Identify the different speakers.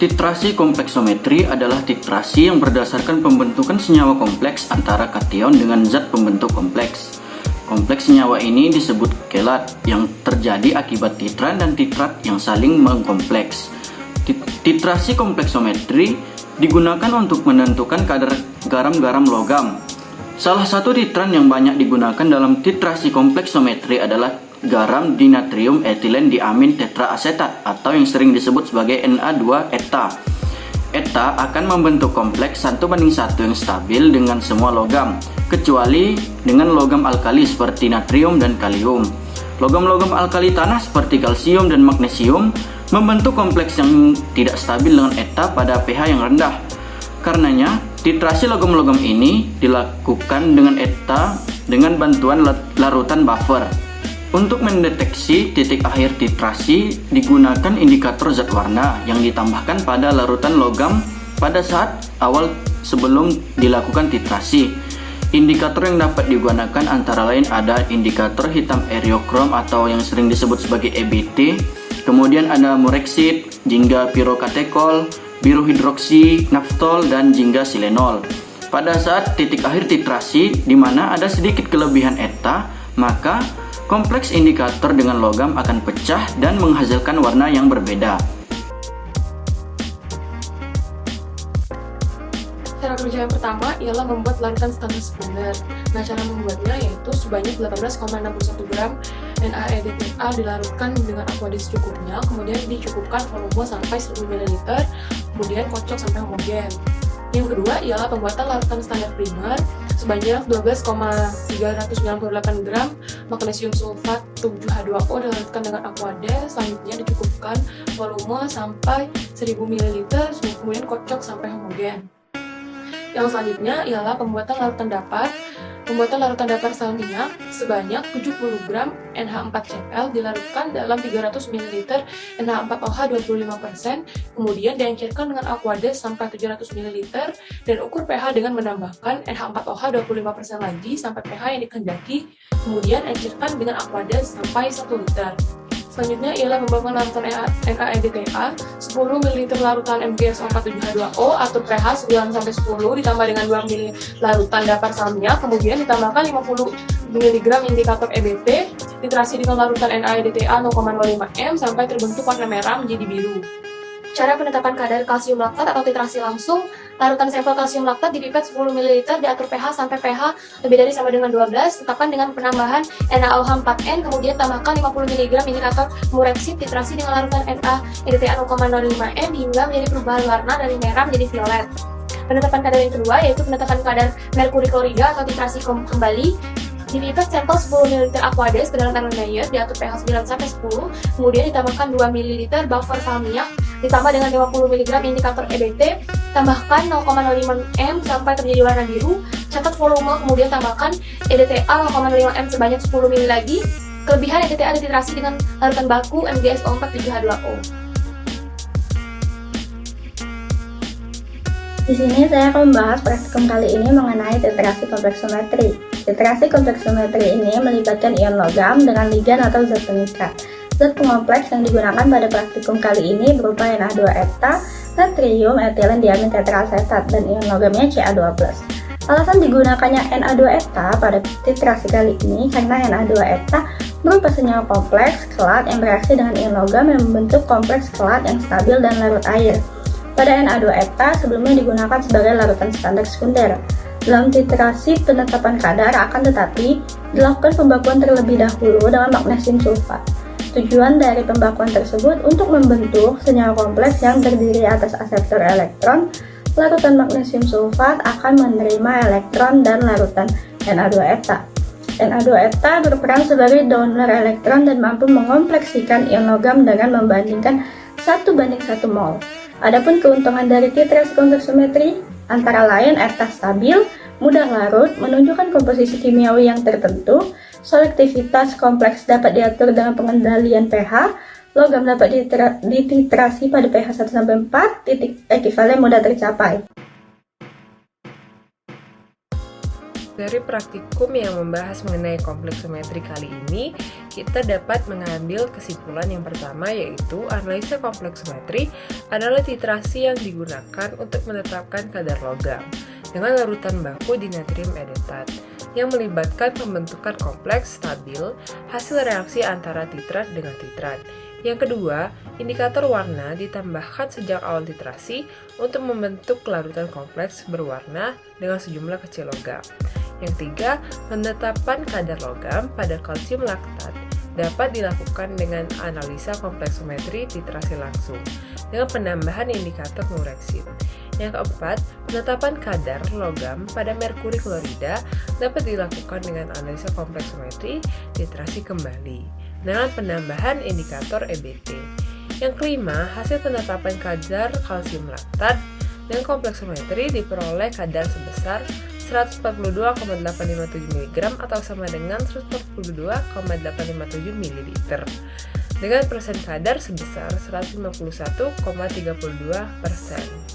Speaker 1: Titrasi kompleksometri adalah titrasi yang berdasarkan pembentukan senyawa kompleks antara kation dengan zat pembentuk kompleks. Kompleks senyawa ini disebut kelat yang terjadi akibat titran dan titrat yang saling mengkompleks. Titrasi kompleksometri digunakan untuk menentukan kadar garam-garam logam. Salah satu titran yang banyak digunakan dalam titrasi kompleksometri adalah garam dinatrium etilen diamin tetraasetat atau yang sering disebut sebagai Na2-eta. Eta akan membentuk kompleks 1:1 yang stabil dengan semua logam, kecuali dengan logam alkali seperti natrium dan kalium. Logam-logam alkali tanah seperti kalsium dan magnesium membentuk kompleks yang tidak stabil dengan eta pada pH yang rendah. Karenanya, titrasi logam-logam ini dilakukan dengan eta dengan bantuan larutan buffer. Untuk mendeteksi titik akhir titrasi digunakan indikator zat warna yang ditambahkan pada larutan logam pada saat awal sebelum dilakukan titrasi. Indikator yang dapat digunakan antara lain ada indikator hitam eriokrom atau yang sering disebut sebagai EBT, kemudian ada mureksid, jingga pirokatekol, biru hidroksi, naftol, dan jingga silenol. Pada saat titik akhir titrasi di mana ada sedikit kelebihan eta, maka kompleks indikator dengan logam akan pecah dan menghasilkan warna yang berbeda.
Speaker 2: Cara kerja yang pertama ialah membuat larutan standar sekunder. Nah, cara membuatnya yaitu sebanyak 18,61 gram NaEDTA dilarutkan dengan aqua secukupnya, kemudian dicukupkan volume sampai 1000 ml, kemudian kocok sampai homogen. Yang kedua ialah pembuatan larutan standar primer sebanyak 12,398 gram magnesium sulfat 7H2O dilarutkan dengan aqua des, selanjutnya dicukupkan volume sampai 1000 ml, kemudian kocok sampai homogen. Yang selanjutnya ialah pembuatan larutan datar. Pembuatan larutan datar sel minyak sebanyak 70 gram NH4Cl dilarutkan dalam 300 ml NH4OH 25%, kemudian diencerkan dengan aqua des sampai 700 ml dan ukur pH dengan menambahkan NH4OH 25% lagi sampai pH yang dikehendaki, kemudian encerkan dengan aqua des sampai 1 liter. Selanjutnya ialah pembuatan larutan NaEDTA 10 ml larutan MgSO47H2O atur pH 9-10 ditambah dengan 2 ml larutan datar sel minyak, kemudian ditambahkan 50 mg indikator EBT, titrasi dengan larutan NaEDTA 0,05 m sampai terbentuk warna merah menjadi biru. Cara penetapan kadar kalsium laktat atau titrasi langsung, larutan sampel kalsium laktat dipipet 10 ml diatur pH sampai pH lebih dari sama dengan 12, tetapkan dengan penambahan NaOH4N, kemudian tambahkan 50 mg indikator mureksid, titrasi dengan larutan NaEDTA 0,05 m hingga menjadi perubahan warna dari merah menjadi violet. Penetapan kadar yang kedua yaitu penetapan kadar merkuri klorida atau titrasi kembali. Dipipet sampel 10 ml aqua des ke dalam tanaman layer diatur pH 9-10, kemudian ditambahkan 2 ml buffer sal minyak, ditambah dengan 50 mg indikator EBT, tambahkan 0,05 m sampai terjadi warna biru, catat volume, kemudian tambahkan EDTA 0,05 m sebanyak 10 ml lagi. Kelebihan EDTA dititrasi dengan larutan baku MgSO47H2O.
Speaker 3: Di sini saya akan membahas praktikum kali ini mengenai titrasi kompleksometri. Titrasi kompleksometri ini melibatkan ion logam dengan ligan atau zat pengikat. Zat pengompleks yang digunakan pada praktikum kali ini berupa Na2-eta, natrium etilen diamin tetraasetat, dan ion logamnya Ca2+. Alasan digunakannya Na2-eta pada titrasi kali ini karena Na2-eta berupa senyawa kompleks kelat yang bereaksi dengan ion logam yang membentuk kompleks kelat yang stabil dan larut air. Pada Na2-eta sebelumnya digunakan sebagai larutan standar sekunder. Dalam titrasi penetapan kadar akan tetapi dilakukan pembakuan terlebih dahulu dengan magnesium sulfat. Tujuan dari pembakuan tersebut untuk membentuk senyawa kompleks yang terdiri atas aseptor elektron. Larutan magnesium sulfat akan menerima elektron dan larutan Na2-eta. Na2-eta berperan sebagai donor elektron dan mampu mengompleksikan ion logam dengan membandingkan 1:1 mol. Adapun keuntungan dari titrasi kompleksometri antara lain eta stabil, mudah larut, menunjukkan komposisi kimiawi yang tertentu, selektivitas kompleks dapat diatur dengan pengendalian pH, logam dapat dititrasi pada pH 1-4, titik ekivalen mudah tercapai.
Speaker 4: Dari praktikum yang membahas mengenai kompleksometri kali ini, kita dapat mengambil kesimpulan yang pertama, yaitu analisa kompleksometri adalah titrasi yang digunakan untuk menetapkan kadar logam dengan larutan baku di natrium edetat yang melibatkan pembentukan kompleks stabil hasil reaksi antara titrat dengan titrat. Yang kedua, indikator warna ditambahkan sejak awal titrasi untuk membentuk larutan kompleks berwarna dengan sejumlah kecil logam. Yang ketiga, penetapan kadar logam pada kalsium laktat dapat dilakukan dengan analisa kompleksometri titrasi langsung dengan penambahan indikator fluoreksin. Yang keempat, penetapan kadar logam pada merkuri klorida dapat dilakukan dengan analisa kompleksometri titrasi kembali dengan penambahan indikator EBT. Yang kelima, hasil penetapan kadar kalsium laktat dengan kompleksometri diperoleh kadar sebesar 142,857 mg atau sama dengan 142,857 ml dengan persen kadar sebesar 151,32%.